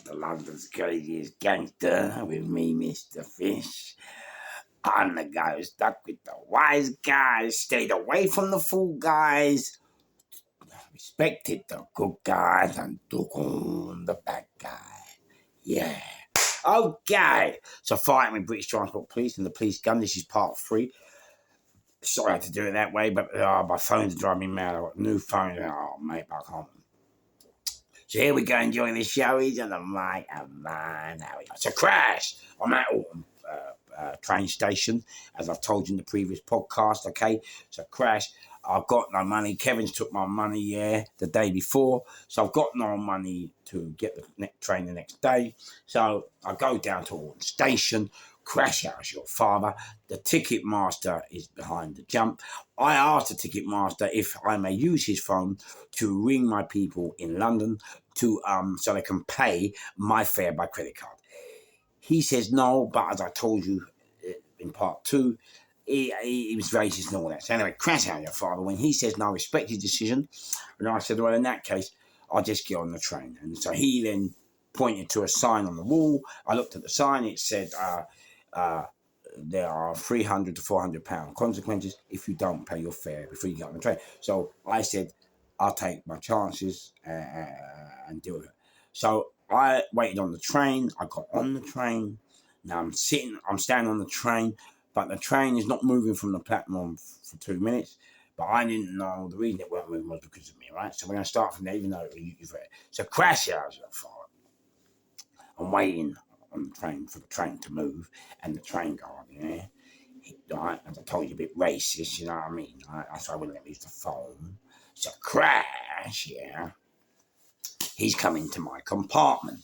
the London's craziest gangster with me, Mr. Fish. I'm the guy who stuck with the wise guys, stayed away from the fool guys, respected the good guys, and took on the bad guy. Yeah. Okay. So fighting with British Transport Police and the police gun. This is part 3. Sorry I had to do it that way, but my phone's driving me mad. I've got a new phone. Oh, mate, I can't. So here we go, enjoying the show. He's on the mic, and man, how we go. So Crash, I'm at Autumn train station, as I've told you in the previous podcast, okay? So Crash, I've got no money. Kevin's took my money, the day before. So I've got no money to get the next train the next day. So I go down to Autumn station. Crash out your father. The ticket master is behind the jump. I asked the ticket master if I may use his phone to ring my people in London to so they can pay my fare by credit card. He says no, but as I told you in part 2, he was racist and all that. So anyway, Crash out your father. When he says no, I respect his decision. And I said, well, in that case, I'll just get on the train. And so he then pointed to a sign on the wall. I looked at the sign. It said, there are £300 to £400 consequences if you don't pay your fare before you get on the train. So I said, I'll take my chances and deal with it. So I waited on the train. I got on the train. Now I'm standing on the train, but the train is not moving from the platform for 2 minutes. But I didn't know the reason it weren't moving was because of me, right? So we're going to start from there, even though you've read it. So Crash out your father. I'm waiting on the train for the train to move, and the train guard, right, as I told you, a bit racist, you know what I mean? Right? That's why I wouldn't let me use the phone. So Crash, he's coming to my compartment,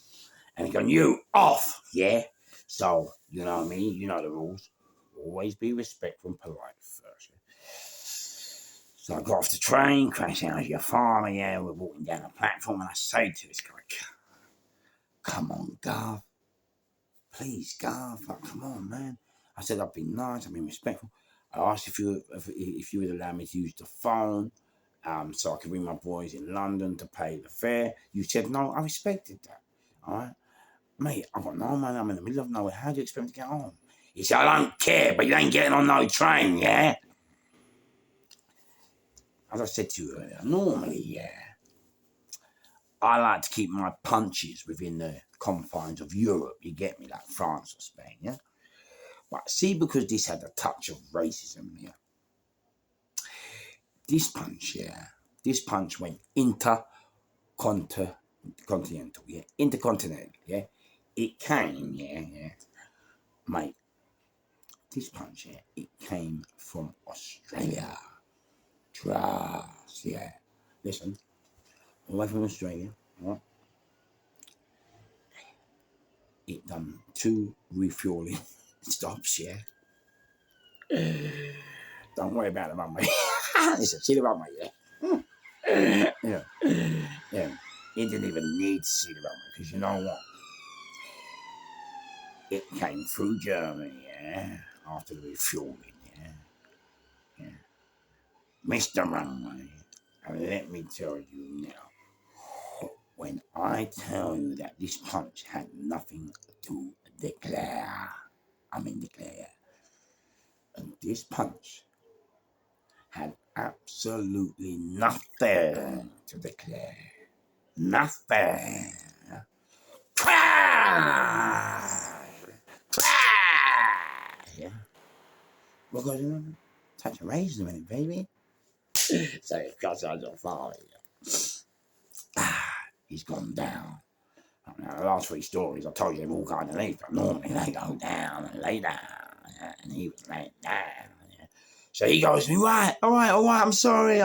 and he's going, you off, yeah? So, you know what I mean? You know the rules. Always be respectful and polite first. So I got off the train, Crash out your father, we're walking down the platform, and I say to this guy, come on, Garth. Please, Garth, come on, man. I said, I've been nice, I've been respectful. I asked if you would allow me to use the phone so I could ring my boys in London to pay the fare. You said no, I respected that, all right? Mate, I've got no money, I'm in the middle of nowhere. How do you expect me to get home? He said, I don't care, but you ain't getting on no train, yeah? As I said to you earlier, normally, I like to keep my punches within the confines of Europe, you get me, like France or Spain, yeah? But see, because this had a touch of racism here, this punch went intercontinental, intercontinental, it came, mate, this punch, it came from Australia, trust, listen, all the way from Australia, right? It done 2 refueling stops, Don't worry about it, mate. Listen, see the road, mate, yeah. It didn't even need to see the road, because you know what? It came through Germany, after the refueling, Mr. Runway, and let me tell you now, when I tell you that this punch had nothing to declare, and this punch had absolutely nothing to declare. Nothing. Yeah. What goes on? Touch a razor in it, baby. So it's got on your father. He's gone down. Now, the last 3 stories I told you they've all gone underneath, but normally they go down and lay down. And he was laying down. So he goes to me, right, all right, I'm sorry.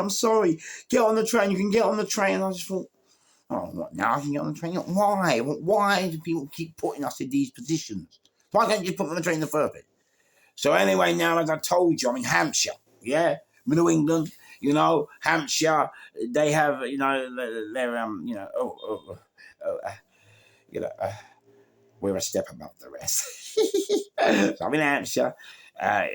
Get on the train, you can get on the train. And I just thought, oh, what, now I can get on the train? Why? Why do people keep putting us in these positions? Why can't you just put me on the train in the first place? So anyway, now, as I told you, I'm in Hampshire, New England, Hampshire, they have, we're a step above the rest. So I'm in Hampshire, at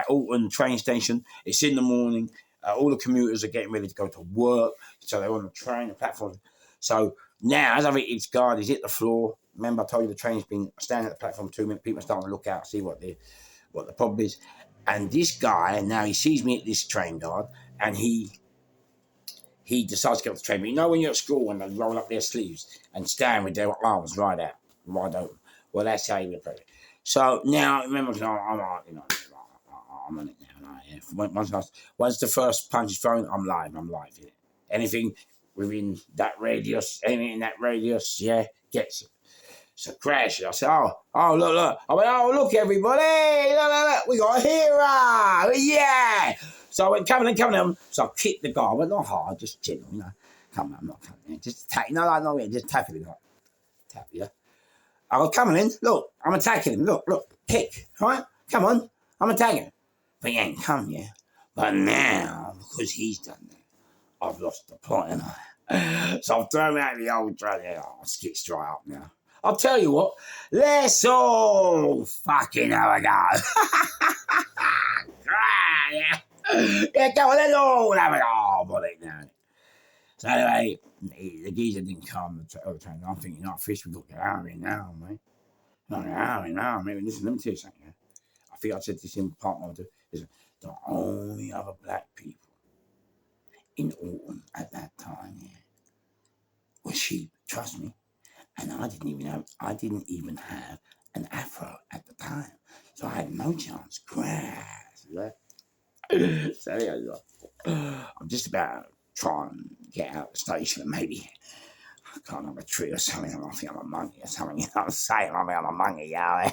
Alton train station. It's in the morning. All the commuters are getting ready to go to work. So they're on the train, the platform. So Now, as I've hit each guard, he's hit the floor. Remember, I told you the train's been standing at the platform 2 minutes. People are starting to look out, see what the problem is. And this guy, now he sees me at this train guard, and he decides to get off the train. But you know when you're at school and they roll up their sleeves and stand with their arms right out, wide open. Well, that's how he would approach it. So now, remember, I'm on it now. Yeah. Once the first punch is thrown, I'm live. Yeah. Anything within that radius, anything in that radius, yeah, gets it. So crash it. I said, look. I went, look, everybody. Look. We got a hero. Yeah. So I went, come on. So I kicked the guy. I went, not hard, just gentle, Come on, I'm not coming in. Just tap. Just tap him. Tap, yeah. I was coming in. Look, I'm attacking him. Look. Kick. All right? Come on. I'm attacking him. But he ain't come yet. But now, because he's done that, I've lost the plot, and so I've thrown out the old drug. I'll skip straight up now. I'll tell you what, let's all fucking have a go. Yeah, go on, let's all have a go. But now. So anyway, the geezer didn't come to the train. I'm thinking, Fish, we've got to get out of here now, mate. Not out of here now, mate. Listen, let me tell you something. I think I said this in part one. Listen, the only other black people in Autumn at that time, was sheep. Trust me. And I didn't even have an afro at the time, so I had no chance. Grass. So anyway, I'm just about to try and get out of the station and maybe I can't have a tree or something. I think I'm a monkey or something. You know what I'm saying? I mean, I'm a monkey, yeah.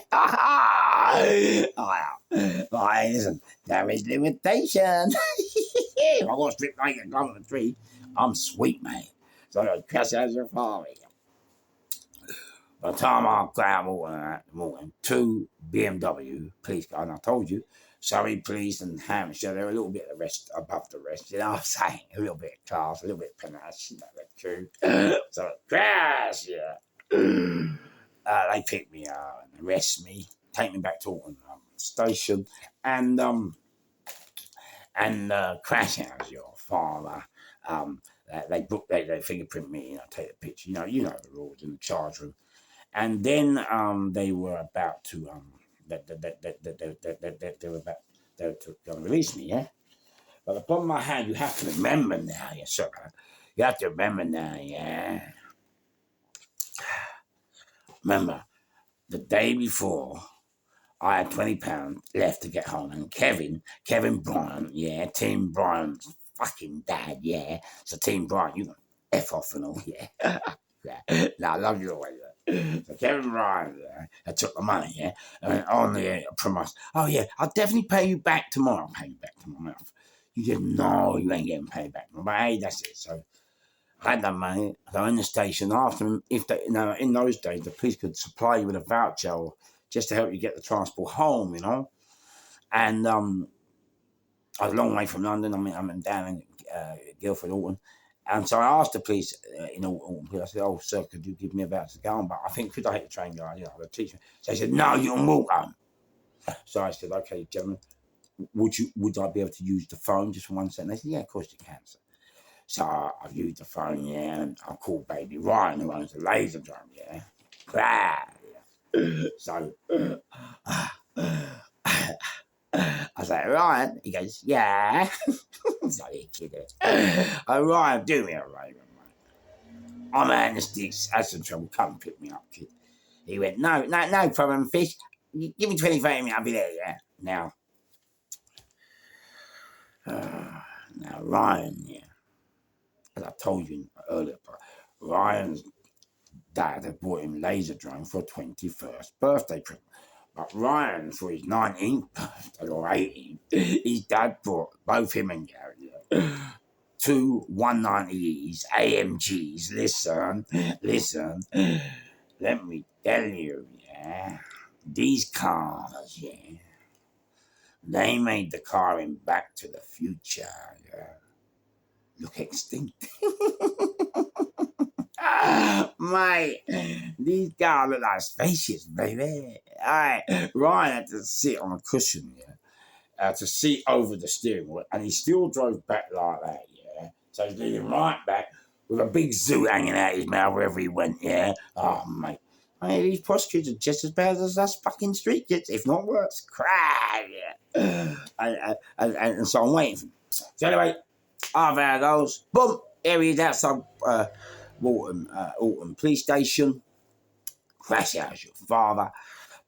Listen, there is limitation. If I got to strip naked and climb the tree, I'm sweet, mate. So I crash as your father. By the time I got out of Morton, 2 BMW police cars, and I told you, Surrey police and Hampshire, they're a little bit above the rest, you know what I'm saying? A little bit of class, a little bit of panache, that's true. So, crash, yeah. They pick me up and arrest me, take me back to Autumn station, and crash house your father. They fingerprint me, take the picture. You know the rules in the charge room. And then they were about to they were going to release me, yeah. But the problem I had, you have to remember now, yes sir. You have to remember now, yeah. Remember, the day before, I had £20 left to get home, and Kevin Bryant, yeah, Tim Bryant's fucking dad, yeah. So Tim Bryant, you can F off and all, yeah. Yeah. No, I love you always. So Kevin Ryan, I took the money, yeah, on the promise. Oh yeah, I'll definitely pay you back tomorrow. I'll pay you back tomorrow. You said no, you ain't getting paid back. But hey, that's it. So I had that money. I go in the station. Asked them if they, in those days, the police could supply you with a voucher or just to help you get the transport home, And I was a long way from London. I'm down in Guildford, Alton. And so I asked the police, I said, "Oh, sir, could you give me a voucher to go on?" But I think, could I hit the train guy? The teacher. So they said, "No, you can walk home." So I said, "Okay, gentlemen, would I be able to use the phone just for 1 second?" They said, "Yeah, of course you can, sir." So I used the phone, yeah, and I called Baby Ryan, who owns the laser drum, yeah. So I was like, "Ryan," he goes, "Yeah." So he kidding. "Oh, Ryan, do me a favour, mate. I'm out in the sticks, had some trouble, come pick me up, kid." He went, no problem, Fish. Give me 25 minutes, I'll be there, yeah. Now, Ryan, yeah, as I told you earlier, Ryan's dad had bought him laser drone for a 21st birthday present. But Ryan, for his 19th birthday or 18th, his dad bought both him and Gary, yeah, 2 190Es, AMGs. Listen. Let me tell you, yeah, these cars, yeah, they made the car in Back to the Future, yeah, look extinct. Mate, these cars look like spaceships, baby. All right, Ryan had to sit on a cushion, yeah, to see over the steering wheel, and he still drove back like that, yeah. So he's leaning right back with a big zoo hanging out his mouth wherever he went, yeah? Oh, mate. Hey, these prosecutors are just as bad as us fucking street kids, if not worse. Cry, yeah. And so I'm waiting for him. So anyway, half hour goes. Boom! Here he is outside Alton Police Station. Crash out your father.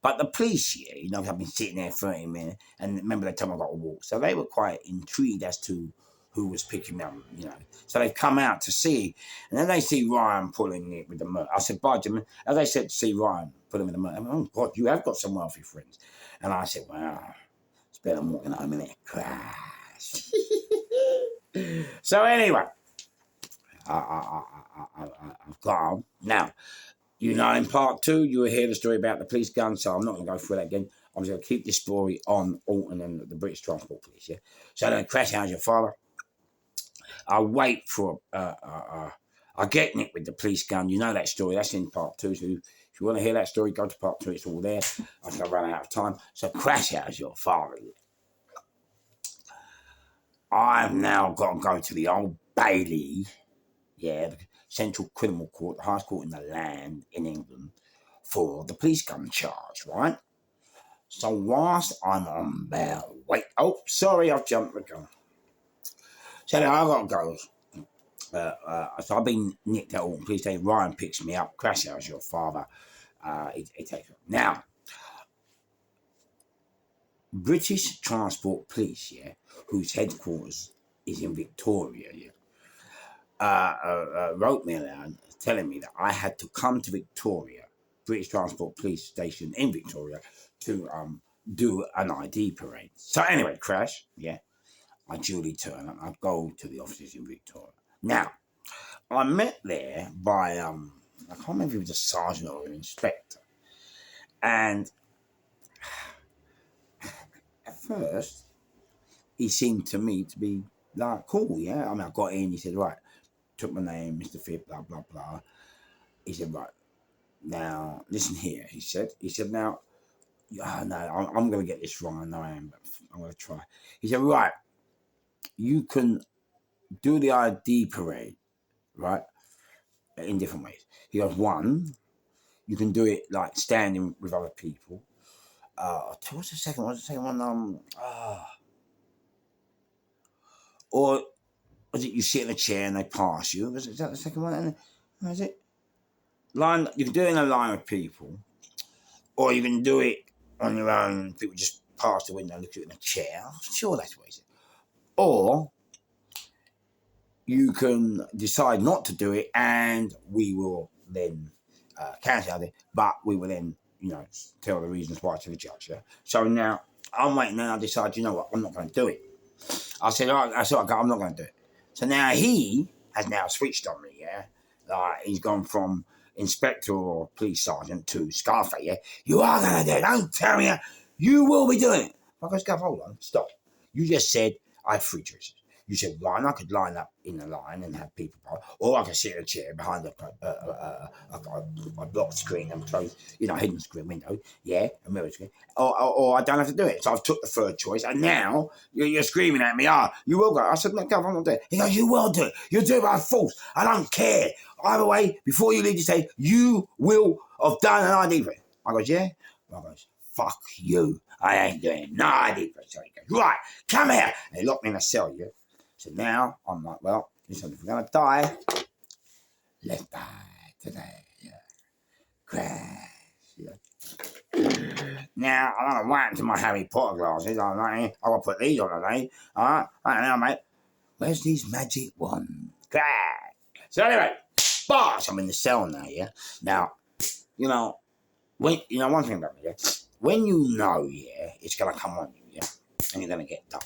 But the police, yeah, I've been sitting there 30 minutes, and remember they told me I got to walk. So they were quite intrigued as to who was picking me up. So they've come out to see, and then they see Ryan pulling it with the murder. I said, bye, Jim. As they said to see Ryan pulling with the murder, oh, God, you have got some wealthy friends. And I said, well, it's better than walking home in it. Crash. So anyway, I've gone. Now, in part 2, you will hear the story about the police gun, so I'm not going to go through that again. I'm just going to keep this story on Alton and the British Transport Police, yeah? So then crash out your father. I wait for, I get nicked with the police gun. You know that story. That's in part 2. So if you want to hear that story, go to part 2. It's all there. I think I've run out of time. So crash out your father. I've now got to go to the Old Bailey, yeah, the Central Criminal Court, the highest court in the land in England, for the police gun charge, right? So whilst I'm on bail, sorry, I've jumped the gun. So now I got to go. So I've been nicked at Alton Police Station. Ryan picks me up. Crash out your father. He takes me. Now, British Transport Police, yeah, whose headquarters is in Victoria, yeah, wrote me a letter telling me that I had to come to Victoria, British Transport Police Station in Victoria, to do an ID parade. So anyway, crash, yeah. I duly turn up. I go to the offices in Victoria. Now, I'm met there by I can't remember if it was a sergeant or an inspector. And at first, he seemed to me to be like cool, yeah. I got in. He said, right, took my name, Mr. Phipp, blah blah blah. He said, right, now listen here. He said, now, no, I'm going to get this wrong. I know I am, but I'm going to try. He said, right, you can do the ID parade, right, in different ways. He goes, one, you can do it like standing with other people. What's the second one? Or was it you sit in a chair and they pass you? Is that the second one? And is it line? You can do it in a line with people, or you can do it on your own. People just pass the window, look at you in a chair. I'm sure that's what he said. Or you can decide not to do it, and we will then cancel it. But we will then, tell the reasons why to the judge. Yeah? So now I'm waiting. Now I decide. You know what? I'm not going to do it. I said, all right, I'm not going to do it. So now he has now switched on me. Yeah, he's gone from inspector or police sergeant to Scarface. Yeah, you are going to do it. Don't tell me. You will be doing it. I go, Scarface, hold on, stop. You just said I had 3 choices. You said, Ryan, I could line up in a line and have people pass, or I could sit in a chair behind a blocked screen and closed, hidden screen window, yeah, a mirror screen, or I don't have to do it. So I've took the third choice, and now you're screaming at me, you will go. I said, no, I'm not doing it. He goes, you will do it. You'll do it by force. I don't care. Either way, before you leave, you say, you will have done an ID for it. I goes, yeah? I goes, fuck you. I ain't doing no ID for it. So he goes, right, come here. And he locked me in a cell, yeah? So now I'm like, well, listen, if we're going to die, let's die today. Yeah. Crash. Yeah. Now, I don't know what happened to my Harry Potter glasses. I've got to put these on today. All right. I don't know, mate. Where's these magic wands? Crash. So anyway, boss, I'm in the cell now, yeah? Now, when, one thing about me, yeah? When it's going to come on you, yeah? And you're going to get done.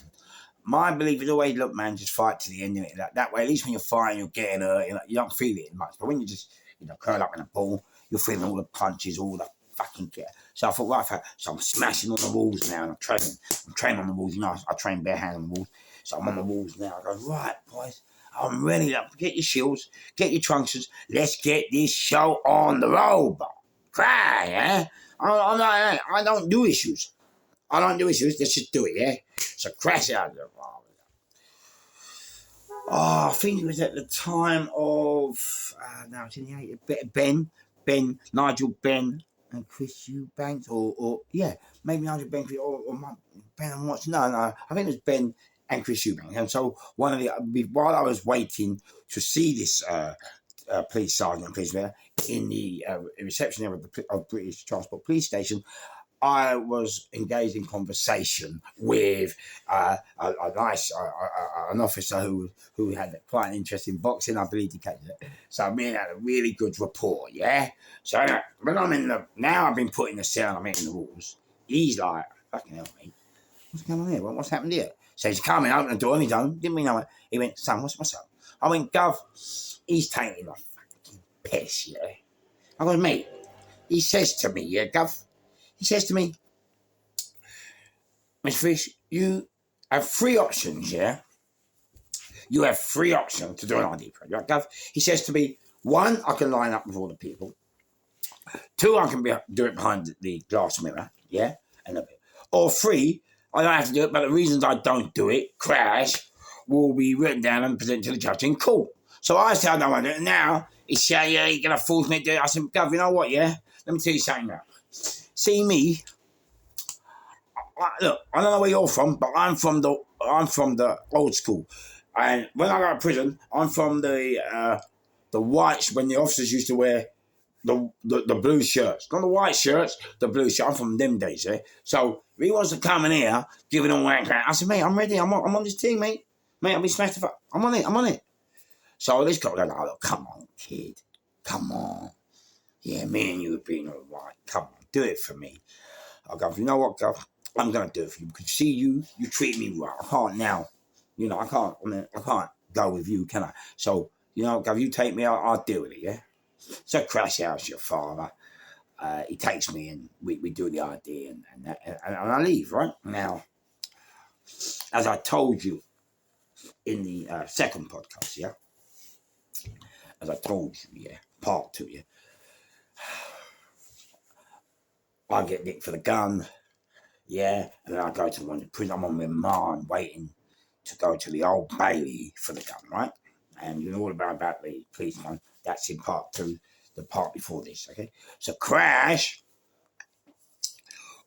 My belief is always, look, man, just fight to the end of it. That way, at least when you're fighting, you're getting hurt. You don't feel it much. But when you just, curl up in a ball, you're feeling all the punches, all the fucking get. So I thought, right, so I'm smashing on the walls now, and I'm training on the walls. I train bare hand on the walls. So I'm on the walls now. I go, right, boys, I'm ready. Get your shields, get your trunks. Let's get this show on the road. Cry, yeah? I don't do issues. Let's just do it, yeah? So crash out of there. I think it was at the time of, no, it's in the 80s, Nigel Benn and Chris Eubanks, or yeah, maybe Nigel Benn or Ben and Watson. No, I think it was Ben and Chris Eubanks. And so while I was waiting to see this police sergeant, policeman in the reception area of British Transport Police Station, I was engaged in conversation with an officer who had quite an interest in boxing. I believe he catches it. So me and had a really good rapport. Yeah. So when I'm now I've been put in the cell and I'm hitting the walls. He's like, fucking hell, mate. What's going on here? What's happened here? So he's coming, open the door on his own. Didn't we know it? He went, son, what's up? I went, Gov, he's taking a fucking piss, yeah. I go, mate. He says to me, yeah, Gov. He says to me, Miss Fish, you have three options, yeah? You have three options to do an ID project. He says to me, one, I can line up with all the people. Two, I can do it behind the glass mirror, yeah? Or three, I don't have to do it, but the reasons I don't do it, crash, will be written down and presented to the judge in court. So I said, I don't want to do it now. He said, yeah, you're going to force me to do it. I said, Gov, you know what, yeah? Let me tell you something now. See me, look, I don't know where you're from, but I'm from the old school. And when I got to prison, I'm from the whites when the officers used to wear the blue shirts. Not the white shirts, the blue shirts. I'm from them days, eh? So if he wants to come in here, giving all that crap, I said, mate, I'm ready. I'm on this team, mate. Mate, I'll be smashed the fuck. I'm on it. So this guy goes, oh, look, come on, kid. Come on. Yeah, me and you have been all right. Come on, do it for me. I'll go, you know what, Gov? I'm going to do it for you because see you treat me well. I can't now. You know, I can't go with you, can I? So, you know, Gov, you take me, I'll deal with it, yeah? So Crash House, your father, he takes me and we do the ID and I leave, right? Now, as I told you in the second podcast, yeah? As I told you, yeah, part two, yeah? I get nicked for the gun, yeah, and then I go to one prison. I'm on remand waiting to go to the Old Bailey for the gun, right? And you know all about the police gun. That's in part two, the part before this, okay? So Crash,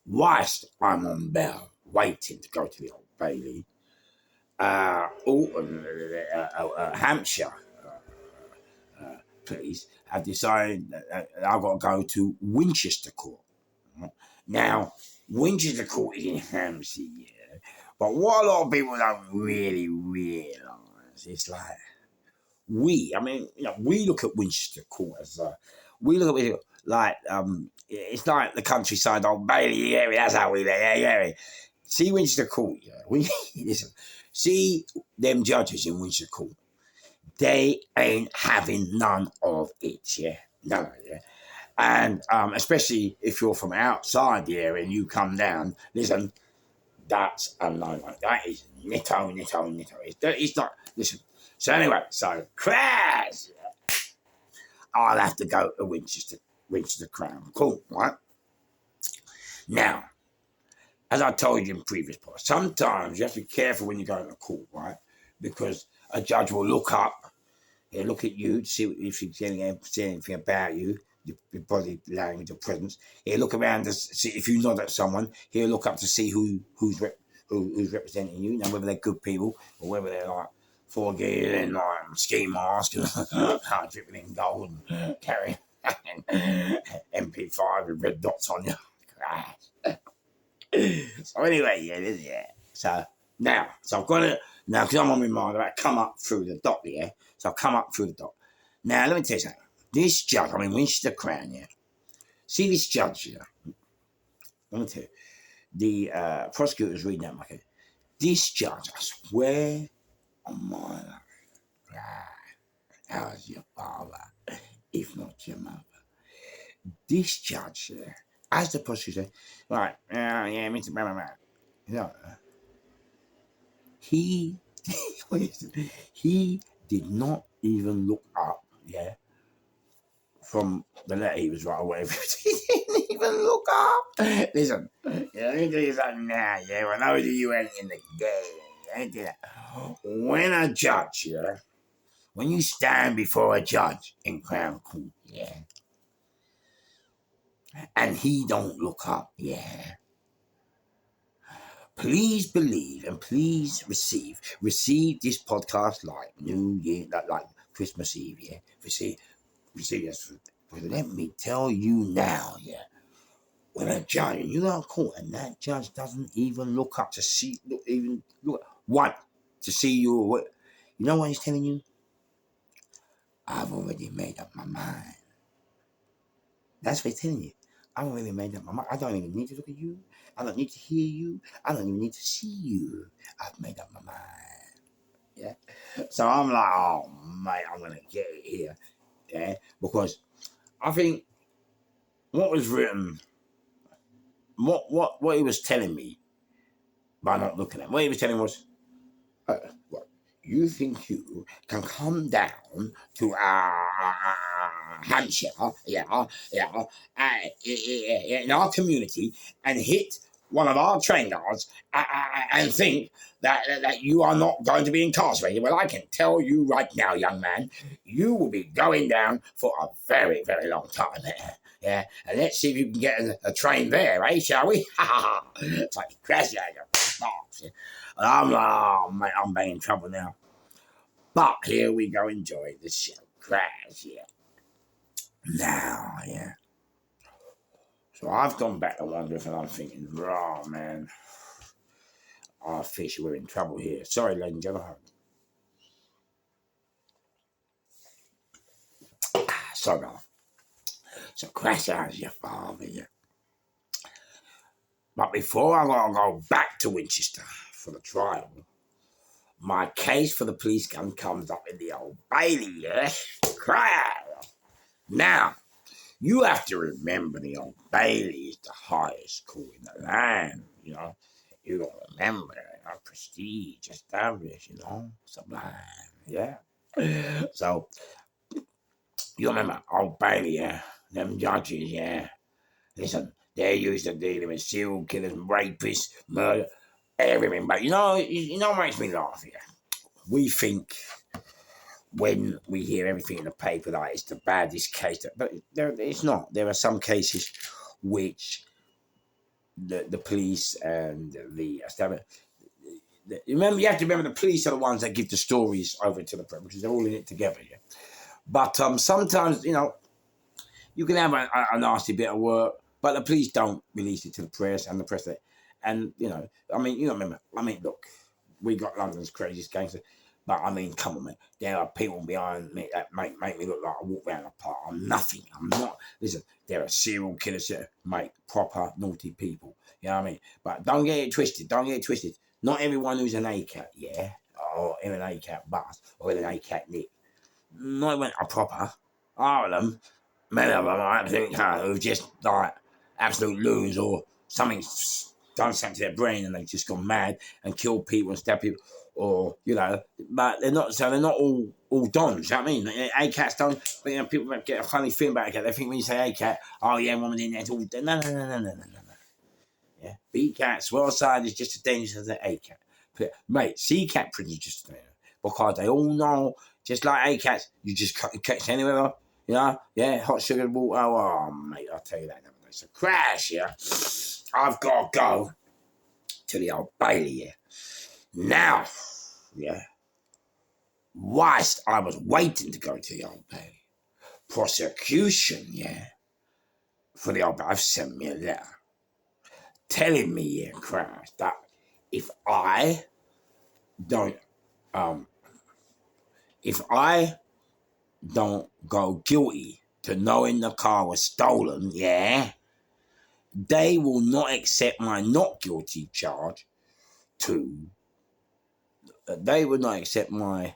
whilst I'm on bail, waiting to go to the Old Bailey, Hampshire police have decided that I've got to go to Winchester Court. Now, Winchester Court is in Hampshire, yeah. But what a lot of people don't really realise is like we look at Winchester Court as we look at it like it's like the countryside Old Bailey area. That's how we yeah. See Winchester Court, yeah. Listen, see them judges in Winchester Court. They ain't having none of it, yeah. None of it, yeah. And especially if you're from outside the area and you come down, listen, that's a no-no. That is nitto. It's not, listen. So anyway, so Crash, I'll have to go to Winchester Crown Court, right? Now, as I told you in previous parts, sometimes you have to be careful when you go to court, right? Because a judge will look up, he'll look at you to see if he's saying anything about you, your body language, your presence. He'll look around to see if you nod at someone. He'll look up to see who's representing you, whether they're good people or whether they're like forgiving and like ski mask, dripping in gold, and carrying MP5 with red dots on you. So anyway, yeah. So I've got to because I'm on my mind about come up through the dock, yeah. So I've come up through the dock. Now let me tell you something. This judge, Winchester Crown, yeah. See this judge, yeah. Let me tell you, the prosecutor's reading that, okay. This judge, I swear on my life, how's your father, if not your mother? This judge, yeah, as the prosecutor, right, yeah, Mr. Blah. You know, he did not even look up, yeah, from the letter he was writing, whatever. He didn't even look up. Listen, let me tell you something now, yeah. When I was you went in the game, Ain't that? When a judge, yeah, when you stand before a judge in Crown Court, yeah, and he don't look up, yeah, please believe and please receive this podcast like New Year, like Christmas Eve, yeah. Receive this. But let me tell you now, yeah. When a judge, and you're on court, and that judge doesn't even look up to see, even look what to see you. What you know? What he's telling you? I've already made up my mind. That's what he's telling you. I've already made up my mind. I don't even need to look at you. I don't need to hear you. I don't even need to see you. I've made up my mind. Yeah. So I'm like, oh mate, I'm gonna get it here. Yeah. Because I think what was written, what he was telling me by not looking at him, what he was telling was, what, you think you can come down to Hampshire, in our community and hit one of our train guards and think that you are not going to be incarcerated? Well, I can tell you right now, young man, you will be going down for a very, very long time. Yeah, and let's see if you can get a train there, eh? Shall we? It's like crash out your box. And I'm like, oh mate, I'm in trouble now. But here we go, enjoy the show. Crash, yeah. Now, yeah. So I've gone back to Wonders and I'm thinking, oh man, our fish, we're in trouble here. Sorry, ladies and gentlemen. Sorry, man. So crash out your father, yeah. But before I gotta go back to Winchester for the trial, my case for the police gun comes up in the Old Bailey, yeah? Cry out. Now, you have to remember the Old Bailey is the highest court in the land, you know. You gotta remember, prestige, established, sublime, yeah. So, you remember Old Bailey, yeah? Them judges, yeah. Listen, they're used to dealing with serial killers, rapists, murder, everything. But you know what makes me laugh here? We think when we hear everything in the paper that it's the baddest case, but it's not. There are some cases which the police and the establishment. Remember, you have to remember the police are the ones that give the stories over to the press because they're all in it together. Yeah. But sometimes you can have a nasty bit of work, but the police don't release it to the press and the press. And I mean, you remember. I mean, look, we got London's craziest gangster. But I mean, come on, man. There are people behind me that make me look like I walk around the park. I'm nothing. I'm not. Listen, there are serial killers that make proper naughty people. You know what I mean? But don't get it twisted. Don't get it twisted. Not everyone who's an ACAT, yeah, or in an ACAT bus or in an ACAT nick. Not even a proper. All of them, many of them are absolute who've just like absolute loons or something done something to their brain and they've just gone mad and killed people and stabbed people. Or but they're not. So they're not all dons. You know what I mean? ACAT's done, but people get a funny feeling about ACAT. They think when you say ACAT, oh yeah, woman in there, it's all no. Yeah, BCAT's well side is just as dangerous as the ACAT. But, mate, CCAT prisoners just because they all know, just like ACATs, you just catch anywhere, hot sugar water. Oh, mate, I'll tell you that. It's a crash, yeah. I've got to go to the Old Bailey, yeah. Now, yeah, whilst I was waiting to go to the Old Bailey, prosecution, yeah, for the Old Bailey, I've sent me a letter telling me, yeah, crash, that if I don't if I don't go guilty to knowing the car was stolen, yeah, they will not accept my not guilty charge they would not accept my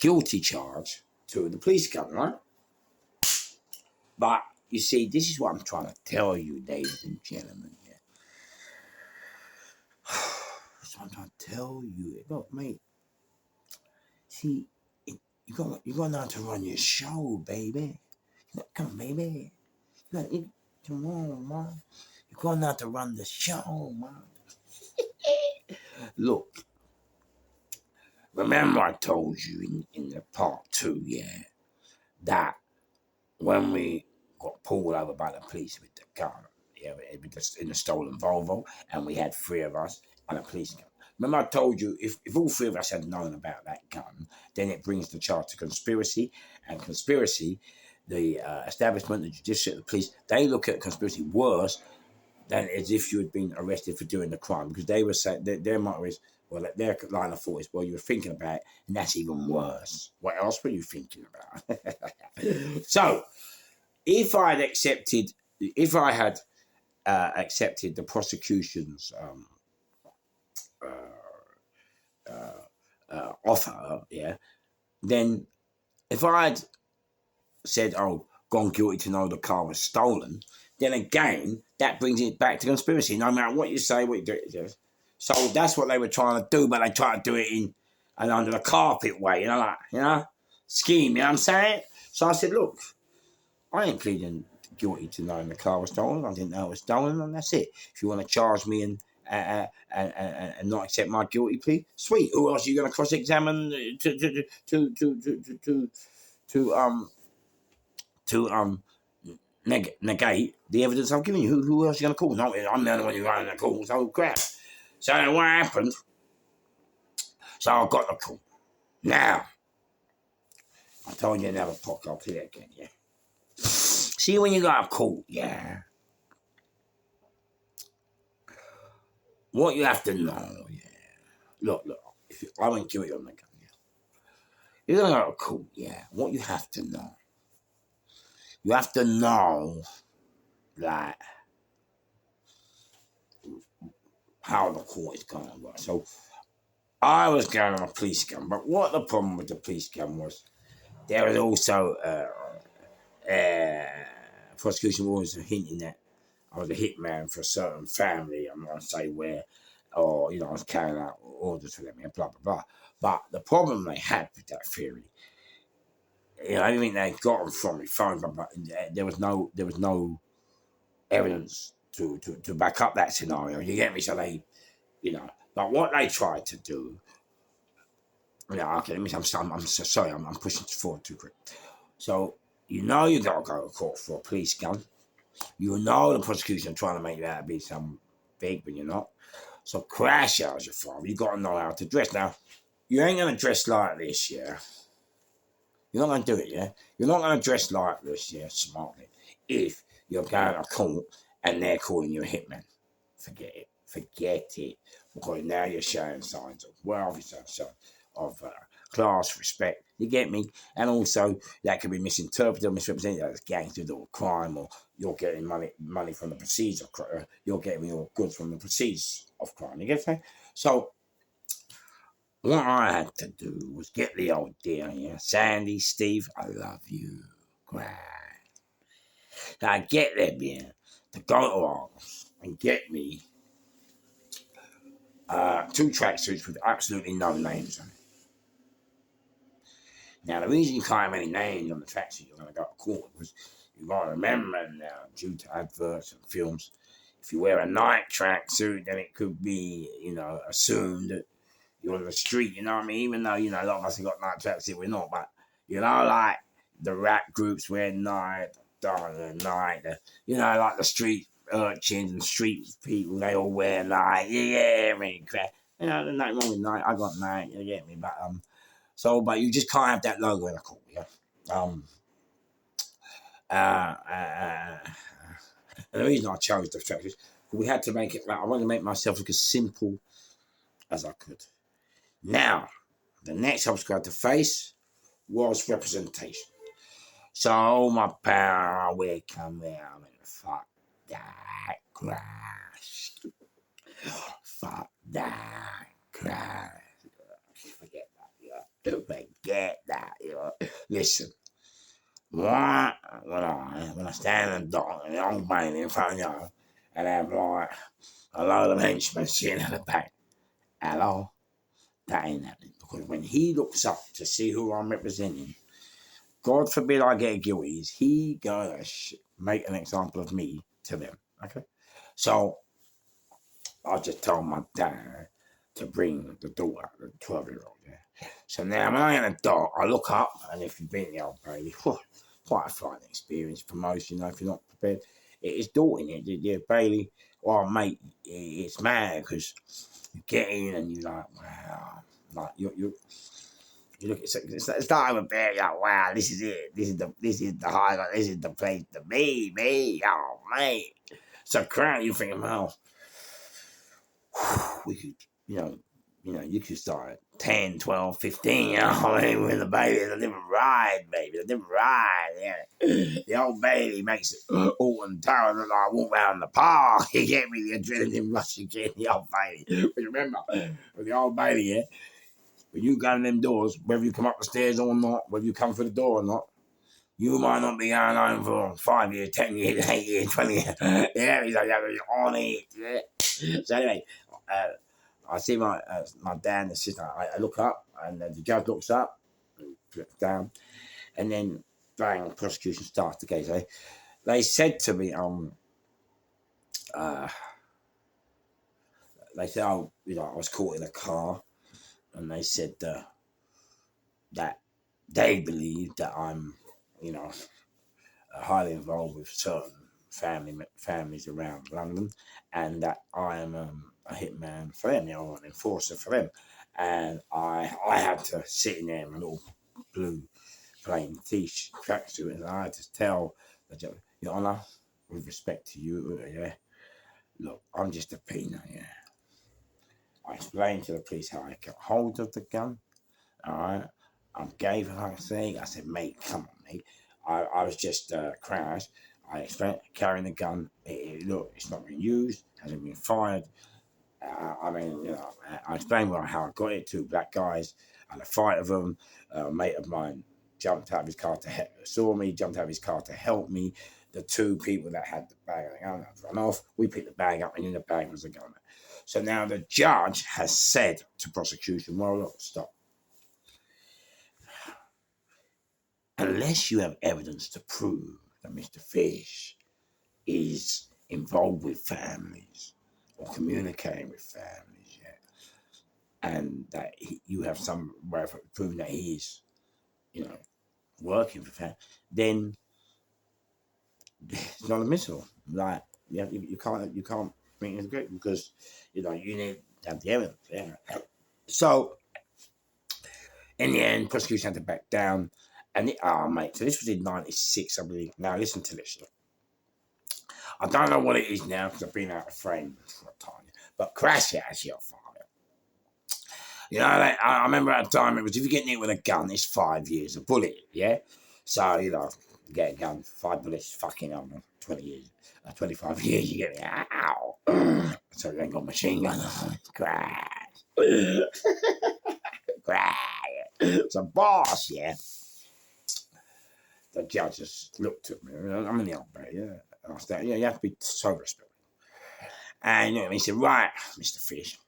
guilty charge to the police gun, right? But you see, this is what I'm trying to tell you, ladies and gentlemen. Yeah. That's what I'm trying to tell you. Look, mate. See, you got to know how to run your show, baby. Come on, baby. Come on, man. You're going to have to run the show, man. Look, remember I told you in the part 2, yeah, that when we got pulled over by the police with the gun, yeah, in the stolen Volvo, and we had 3 of us and a police gun. Remember I told you if all 3 of us had known about that gun, then it brings the charge to conspiracy, and conspiracy, the establishment, the judiciary, the police, they look at conspiracy worse than as if you had been arrested for doing the crime, because they were saying their motto is, well, their line of thought is, well, you were thinking about it, and that's even worse. What else were you thinking about? So, if I had accepted the prosecution's offer, yeah, then if I had said, oh, gone guilty to know the car was stolen, then again, that brings it back to conspiracy. No matter what you say, what you do. So that's what they were trying to do, but they tried to do it in an under the carpet way, scheme, you know what I'm saying? So I said, look, I ain't pleading guilty to knowing the car was stolen. I didn't know it was stolen, and that's it. If you want to charge me and not accept my guilty plea, sweet. Who else are you going to cross-examine to negate the evidence I've given you? Who else are you going to call? No, I'm the only one you're going to call. So crap. So what happened? So I got the call. Now, I told you another podcast. I'll tell you again. Yeah. See, when you got a call, yeah. What you have to know, yeah. Look, I won't kill you on the gun, yeah. You're gonna go to court, yeah. What you have to know that how the court is going to work. So I was going on a police gun, but what the problem with the police gun was, there was also prosecution was hinting that I was a hitman for a certain family. I'm not going to say where, or I was carrying out orders for them, and blah blah blah. But the problem they had with that theory, I think they got them from my phone, but there was no evidence to back up that scenario. You get me? So they, but what they tried to do, okay, let me. I'm so sorry. I'm pushing forward too quick. So you got to go to court for a police gun. The prosecution trying to make you out to be some big, but you're not. So crash out your father. You got to know how to dress. Now, you ain't gonna dress like this, yeah. You're not gonna do it, yeah. You're not gonna dress like this, yeah, smartly. If you're going to court and they're calling you a hitman, forget it, because now you're showing signs of wealth, of class, respect. You get me? And also that could be misinterpreted or misrepresented as gangsters or crime, or you're getting money from the proceeds of crime. You're getting your goods from the proceeds of crime. You get me? So what I had to do was get the old deal, yeah. Sandy, Steve, I love you. Great. So I get them, yeah, to go to Argos and get me 2 tracksuits with absolutely no names on it. Now, the reason you can't have any names on the tracksuit you're going to go to court was you've got to remember now, due to adverts and films, if you wear a night tracksuit, then it could be, assumed that you're on the street, you know what I mean? Even though, a lot of us have got night tracksuit, we're not, but, like the rap groups wear night, like the street urchins and street people, they all wear night, crap. There's nothing wrong with night, I got night, you get me, but, but you just can't have that logo in a court, yeah? And the reason I chose the tracksuits, we had to make it, I wanted to make myself look as simple as I could. Now, the next obstacle I had to face was representation. So my power will come round and fuck that crash. Fuck that crash. Forget that, Don't forget that, Listen, when I stand in the dock and the old man in front of you and have like a load of henchmen sitting at the back, hello? That ain't happening. Because when he looks up to see who I'm representing, God forbid I get guilty, is he gonna make an example of me to them? Okay, so I just told my dad to bring the daughter, the 12-year-old. Yeah. So now when I get the dog, I look up, and if you've been in the Old Bailey, quite a frightening experience for most. If you're not prepared, it is daunting. Yeah, Bailey. Well, mate, it's mad because you get in and you're like, wow, like you look at it's starting with Barry, like, wow, this is it. This is the highlight. This is the place to be, me. Oh, mate. So crowd, you thinking, well, we could, you could start at 10, 12, 15, we're in the Bailey. It's a different ride, baby. It's a different ride, yeah. The Old Bailey makes it Alton Tower look like I walk around the park. You get me, the adrenaline rush you get in the Old Bailey. But remember, with the Old Bailey, yeah, when you go in them doors, whether you come up the stairs or not, whether you come through the door or not, you might not be going home for 5 years, 10 years, 8 years, 20 years. Yeah, he's like, on it. Yeah. So anyway, I see my dad and the sister. I look up, and the judge looks up, down, and then bang, prosecution starts the case. They said to me, they said, oh, I was caught in a car, and they said that they believe that I'm, highly involved with certain families around London, and that I am a hitman for them, an enforcer for them. And I had to sit in there in a little blue plain t-shirt tracksuit, and I had to tell the judge, Your Honour, with respect to you, yeah, look, I'm just a peanut, yeah. I explained to the police how I got hold of the gun, all right. I gave her a thing. I said, mate, come on, mate. I was just crashed. I explained carrying the gun. Look, it's not been used, hasn't been fired. I explained how I got it. Two black guys. I had a fight with them. A mate of mine jumped out of his car saw me, jumped out of his car to help me. The two people that had the bag of the gun had run off. We picked the bag up, and in the bag was the gun. So now the judge has said to prosecution, well, look, stop. Unless you have evidence to prove that Mr. Fish is involved with families or communicating with families, yeah, and that you have some way of proving that he is, working for families, then it's not admissible. Like, you can't bring it as great because you need to have the evidence. Yeah. So in the end, prosecution had to back down. And mate, so this was in '96, I believe. Now listen to this. I don't know what it is now because I've been out of frame for a time. But crash it as your father. I remember at the time it was if you get hit with a gun, it's 5 years a bullet, yeah? So, get a gun, 5 bullets, fucking 20 years, 25 years, you get me, ow. So they got machine gun, crash. Crash. It's a boss, yeah? The judge just looked at me. I'm in the Old Bailey, yeah. And I said, you have to be so respectful. And he said, right, Mr. Fish,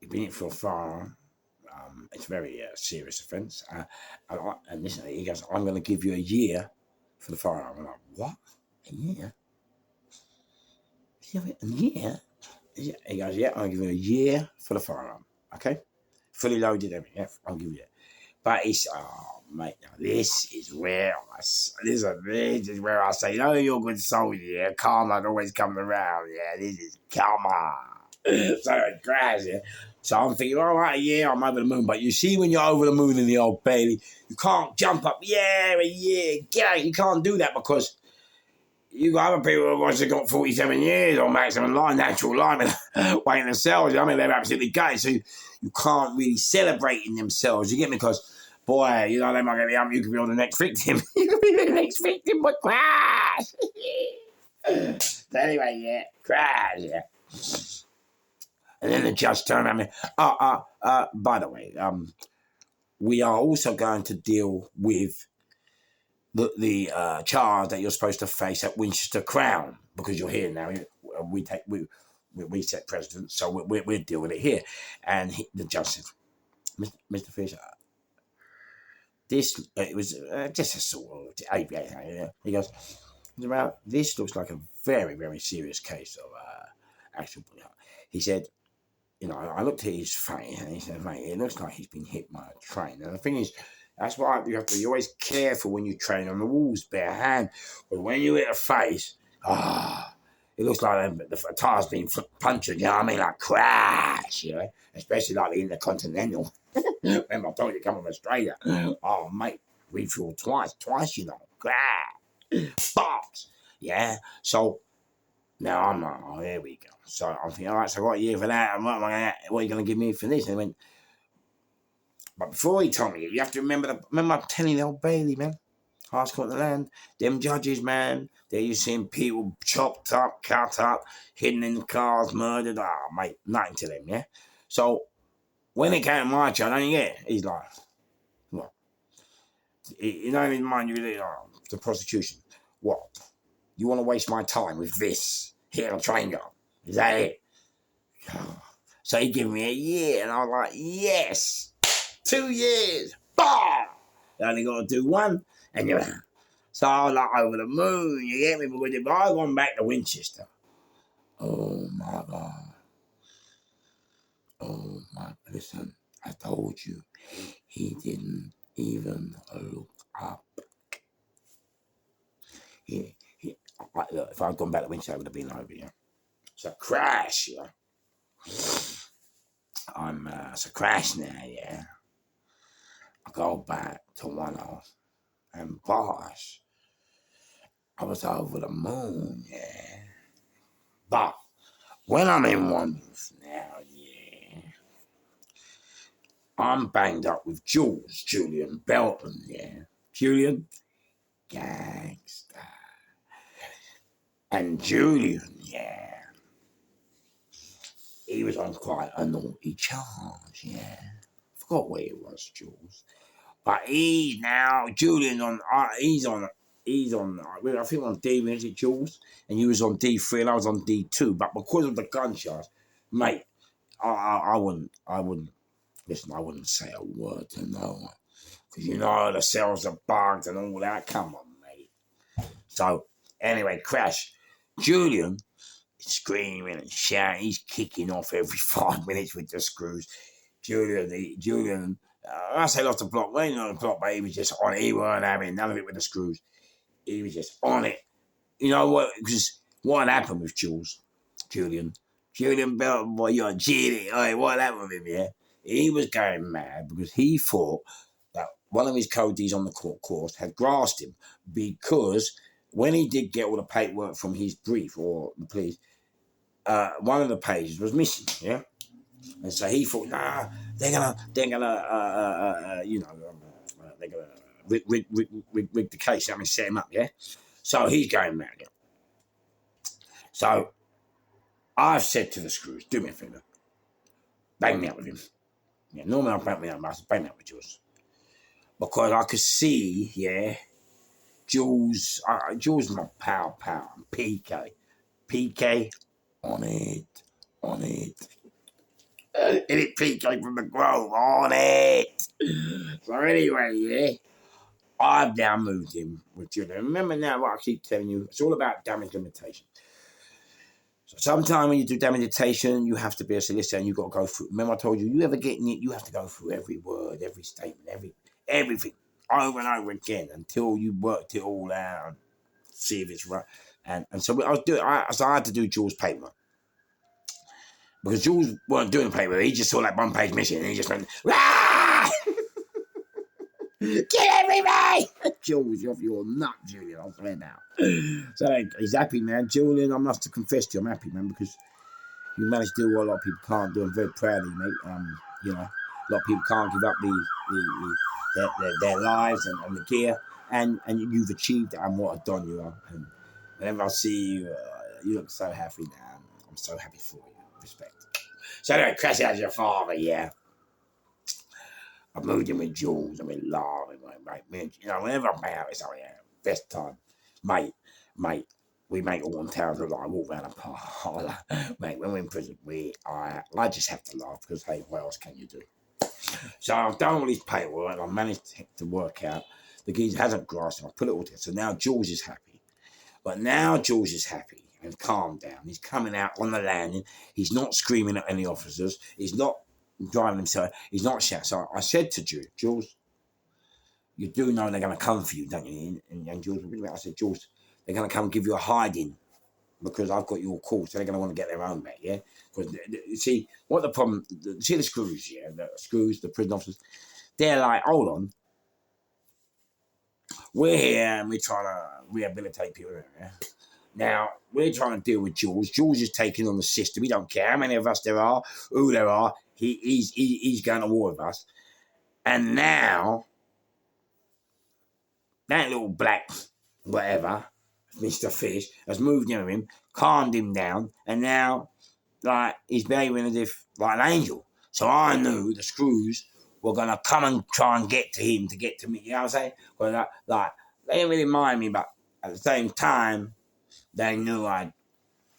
you've been in for a firearm. It's a very serious offence. And listen, he goes, I'm going to give you a year for the firearm. I'm like, what? A year? A year? He goes, yeah, I'll give you a year for the firearm. Okay? Fully loaded, everything. Yeah, I'll give you that. But it's, mate, now this is where I say, you're a good soldier, yeah. Karma always comes around, yeah. This is karma. So it crashes, yeah. So I'm thinking, all right, yeah, I'm over the moon. But you see, when you're over the moon in the Old Bailey, you can't jump up, yeah, you can't do that because you got other people who have got 47 years or maximum natural life, waiting themselves. They're absolutely gay. So you can't really celebrate in themselves. You get me? Because, boy, they might get me up. You could be on the next victim. You could be the next victim, but crash. So anyway, yeah, crash, yeah. And then the judge turned around and by the way, we are also going to deal with the charge that you're supposed to face at Winchester Crown because you're here now. We set precedent, so we're dealing with it here. And the judge said, Mr. Fish, it was just a sort of ABA. He goes, this looks like a very, very serious case of actual. He said, you know, I looked at his face and he said, mate, it looks like he's been hit by a train. And the thing is, that's why you have to be always careful when you train on the walls, bare hand. But when you hit a face, it looks like the tire's been punctured, you know what I mean? Like crash, you know, especially like the Intercontinental. Remember, I told you to come from Australia. Oh, mate, refuel twice, you know, crash, box, yeah. So now I'm like, oh, here we go. So I'm thinking, all right, so I got a year for that. And what are you going to give me for this? And he went, but before he told me, you have to remember I'm telling the Old Bailey, man. Highest court in the land. Them judges, man, they used to see people chopped up, cut up, hidden in the cars, murdered. Oh, mate, nothing to them, yeah? So when it came to my turn, he's like, what? You don't even mind you, the prosecution. What? You want to waste my time with this here on train yard? Is that it? So he gave me a year, and I was like, yes, 2 years. Bah! You only got to do one, and you're out. So I was like over the moon, you get me? Because if I had gone back to Winchester, oh my God. Oh my, listen, I told you, he didn't even look up. Look, if I'd gone back to Winchester, I would have been over here. It's a crash, yeah. It's a crash now, yeah. I go back to one off, and boss, I was over the moon, yeah. But when I'm in one now, yeah, I'm banged up with Julian Belton, yeah. Julian, gangster. And Julian, yeah, he was on quite a naughty charge, yeah. Forgot where it was, Jules. But Julian he's on, I think on D, is it Jules? And you was on D3 and I was on D2. But because of the gunshots, mate, I wouldn't, listen, I wouldn't say a word to no one. Because you know the cells are bugged and all that. Come on, mate. So, anyway, crash. Julian is screaming and shouting. He's kicking off every 5 minutes with the screws. Julian, I say off the block. Well, on the block, but he was just on it. He weren't having none of it with the screws. He was just on it. You know what? Because what happened with Julian Belton, boy, you're cheating. Hey, what happened with him, yeah? He was going mad because he thought that one of his codees on the course had grasped him because when he did get all the paperwork from his brief or the police, one of the pages was missing, yeah? And so he thought, nah, they're gonna, they're gonna rig the case. I mean, set him up, yeah. So he's going mad, yeah. So I've said to the screws, do me a favour, bang me up with him. Yeah, normally I'll bang me up, but I said, bang me up with yours. Because I could see, yeah, Jules my pal, PK, on it. Hit it, PK from the Grove, on it. So anyway, yeah, I've now moved him with Julian. Remember now what I keep telling you, it's all about damage limitation. So sometimes when you do damage limitation, you have to be a solicitor and you've got to go through. Remember I told you, you ever get in it, you have to go through every word, every statement, everything over and over again until you worked it all out and see if it's right. And so I was doing, so I had to do Jules' paper. Because Jules weren't doing the paper, he just saw that one page missing and he just went, Rah! Get everybody! Jules, you're off your nut, Julian. I'll swear now. So he's happy, man. Julian, I must have confessed to you, I'm happy, man, because you managed to do what a lot of people can't do. I'm very proud of you, mate. You know, a lot of people can't give up their lives and the gear, and you've achieved that. And what a don you are. And whenever I see you, you look so happy now. I'm so happy for you. Respect. So anyway, crash out your father, yeah. I moved in with Jules. I mean, laughing, mate. You know, whenever I'm out, it's like, yeah, best time, mate. We make all the towns look like I walk around a parlour. Mate, when we're in prison, I just have to laugh because, hey, what else can you do? So I've done all this paperwork and I've managed to work out. The geezer hasn't grasped him. I put it all together. So now Jules is happy. But now Jules is happy. and calm down. He's coming out on the landing. He's not screaming at any officers. He's not driving himself. He's not shouting. So I said to Jules, you do know they're going to come for you, don't you? And Jules, I said, Jules, they're going to come give you a hiding because I've got your call, so they're going to want to get their own back, yeah? Because, see, what the problem, see the screws, yeah? The screws, the prison officers, they're like, hold on, we're here and we're trying to rehabilitate people, yeah? Now, we're trying to deal with Jules. Jules is taking on the system. He don't care how many of us there are, who there are. He's going to war with us. And now, that little black whatever, Mr. Fish, has moved near him, calmed him down, and now, like, he's behaving as if, like, an angel. So I knew the screws were going to come and try and get to him to get to me. You know what I'm saying? Well, like, they didn't really mind me, but at the same time, they knew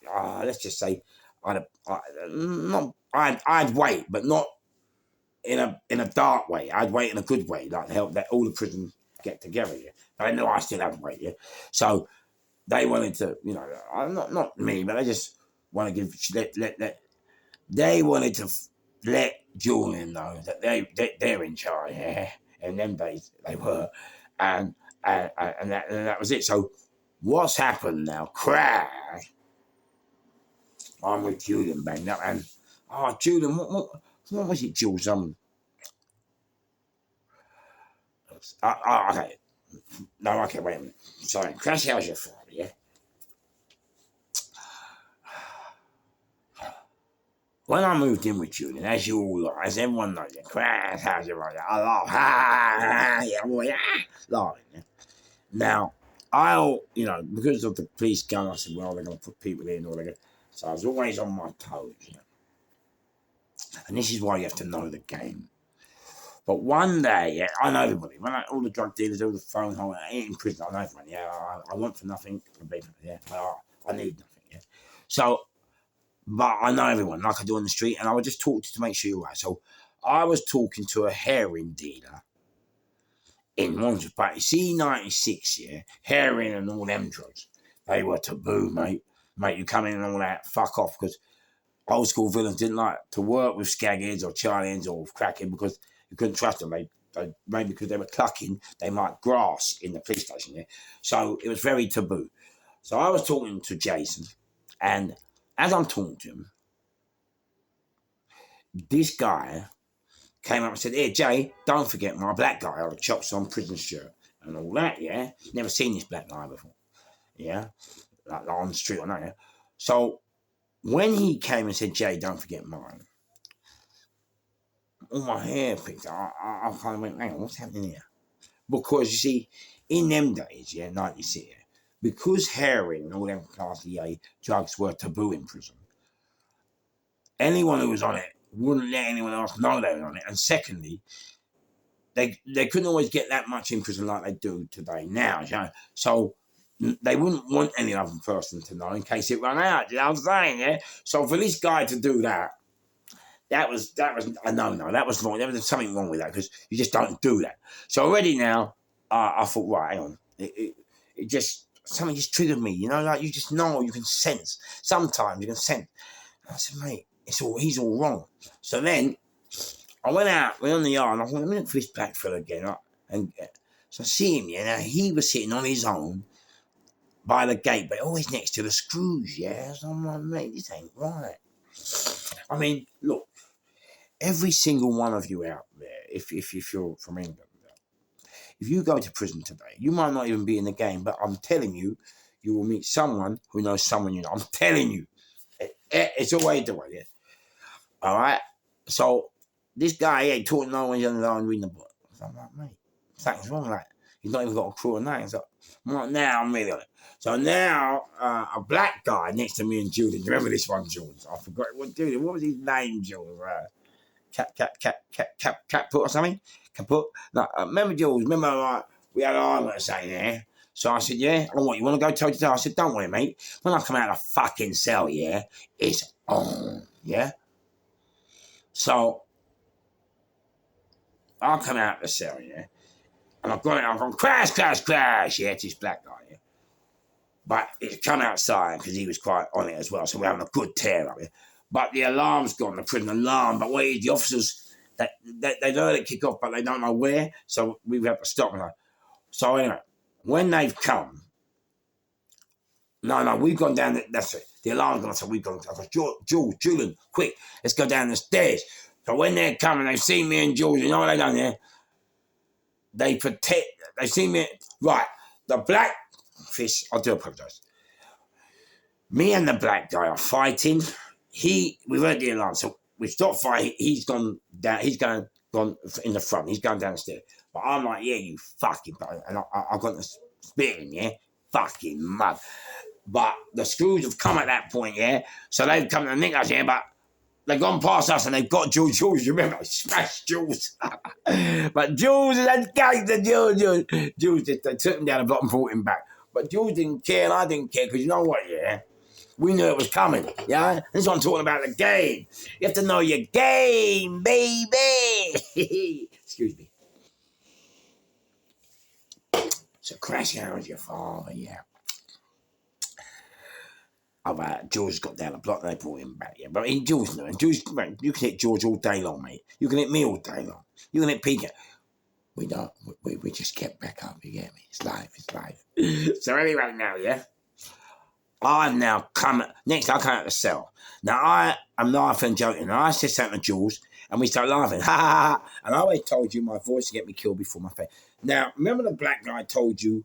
let's just say, I'd wait, but not in a dark way. I'd wait in a good way, like to help that all the prisons get together. Yeah? But I know I still haven't waited. Yeah? So they wanted to, not me, but they just want to they wanted to let Julian know that they're in charge. Yeah, in them days they were, and that was it. So what's happened now? Crash. I'm with Julian banged up, and Julian, what was it, Jules? Okay. No, okay, wait a minute. Sorry, Crash, how's your father, yeah? When I moved in with Julian, as you all know, as everyone knows, yeah, Crash, how's your father? I laugh, yeah, boy, laughing. Yeah. Now, because of the police gun, I said, well, they're going to put people in, or they're going to... So I was always on my toes, yeah. And this is why you have to know the game. But one day, yeah, I know everybody. All the drug dealers, all the phone holders, in prison, I know everyone. Yeah, I want for nothing. Yeah, I need nothing. Yeah. So, but I know everyone, like I do on the street, and I would just talk to make sure you're right. So, I was talking to a heroin dealer in Wandsworth, but C96, yeah, heroin and all them drugs, they were taboo, mate. Mate, you come in and all that, fuck off, because old school villains didn't like to work with skagheads or Charlians or crackheads because you couldn't trust them. Maybe because they were clucking, they might grass in the police station. Yeah? So it was very taboo. So I was talking to Jason, and as I'm talking to him, this guy came up and said, "Hey, Jay, don't forget my black guy on the chops on prison shirt and all that, yeah? Never seen this black guy before, yeah? Like on the street or nothing. Yeah? So when he came and said, Jay, don't forget mine, all my hair picked up. I kind of went, hang on, what's happening here? Because you see, in them days, yeah, 96, yeah, because heroin and all them class A drugs were taboo in prison, anyone who was on it wouldn't let anyone else know they were on it. And secondly, they couldn't always get that much in prison like they do today now. You know? So they wouldn't want any other person to know in case it ran out. You know what I'm saying? Yeah. So for this guy to do that, that was a no. That was wrong. There was something wrong with that because you just don't do that. So already now, I thought, right, hang on. It just, something just triggered me. You know, like you just know, you can sense. Sometimes you can sense. And I said, mate, he's all wrong. So then I went out, we're on the yard, and I thought, I'm going for this black fella again. Right? And so I see him, yeah. Now he was sitting on his own by the gate, but always next to the screws, yeah. So I'm like, mate, this ain't right. I mean, look. Every single one of you out there, if you're from England, if you go to prison today, you might not even be in the game, but I'm telling you, you will meet someone who knows someone you know. I'm telling you. It's always the way, yeah. All right? So, this guy ain't taught no one on the line reading the book. So I'm like, mate, something's wrong. Like, he's not even got a crew of nine. So, now I'm really on it. So now, a black guy next to me and Julian, remember this one, Julian? I forgot what Julian, what was his name, Julian? Caput or something? Caput? No, remember, Jules, like, we had an argument saying there. So I said, yeah, oh, what, you want to go toe to toe? I said, don't worry, mate. When I come out of the fucking cell, yeah, it's on, yeah? So I come out of the cell, yeah, and I've gone, crash, yeah, it's this black guy, yeah? But it's come outside because he was quite on it as well. So we're having a good tear up here. But the alarm's gone, the prison alarm. But the officers, they've heard it kick off, but they don't know where. So we've had to stop. So anyway, when they've come, no, we've gone down. That's it. The alarm's gone. So we've gone. I go, Julian, quick, let's go down the stairs. So when they're coming, they've seen me and Jules. You know what they've done there? They see me. Right, the Blackfish. I do apologise. Me and the black guy are fighting. We've heard the alarm, so we stopped fighting. He's gone down. He's gone in the front. He's going down the stairs. But I'm like, yeah, you fucking. And I've got the spitting, yeah, fucking mud. But the screws have come at that point, yeah. So they've come to nick us, yeah. But they've gone past us and they've got Jules. Jules, you remember? I smashed Jules. But Jules is a gangster. Jules, they took him down the block and brought him back. But Jules didn't care and I didn't care because you know what, yeah. We knew it was coming, yeah? This is what I'm talking about, the game. You have to know your game, baby. Excuse me. So crashing out with your father, yeah. George got down the block and they brought him back, yeah. But George knew, and George, you can hit George all day long, mate. You can hit me all day long. You can hit Peter. We don't, we just get back up, you get me? It's life. So anyway now, yeah? I've now come, next I come out of the cell. Now I'm laughing and joking. And I said something to Jules and we start laughing. Ha ha ha. And I always told you my voice to get me killed before my face. Now, remember the black guy I told you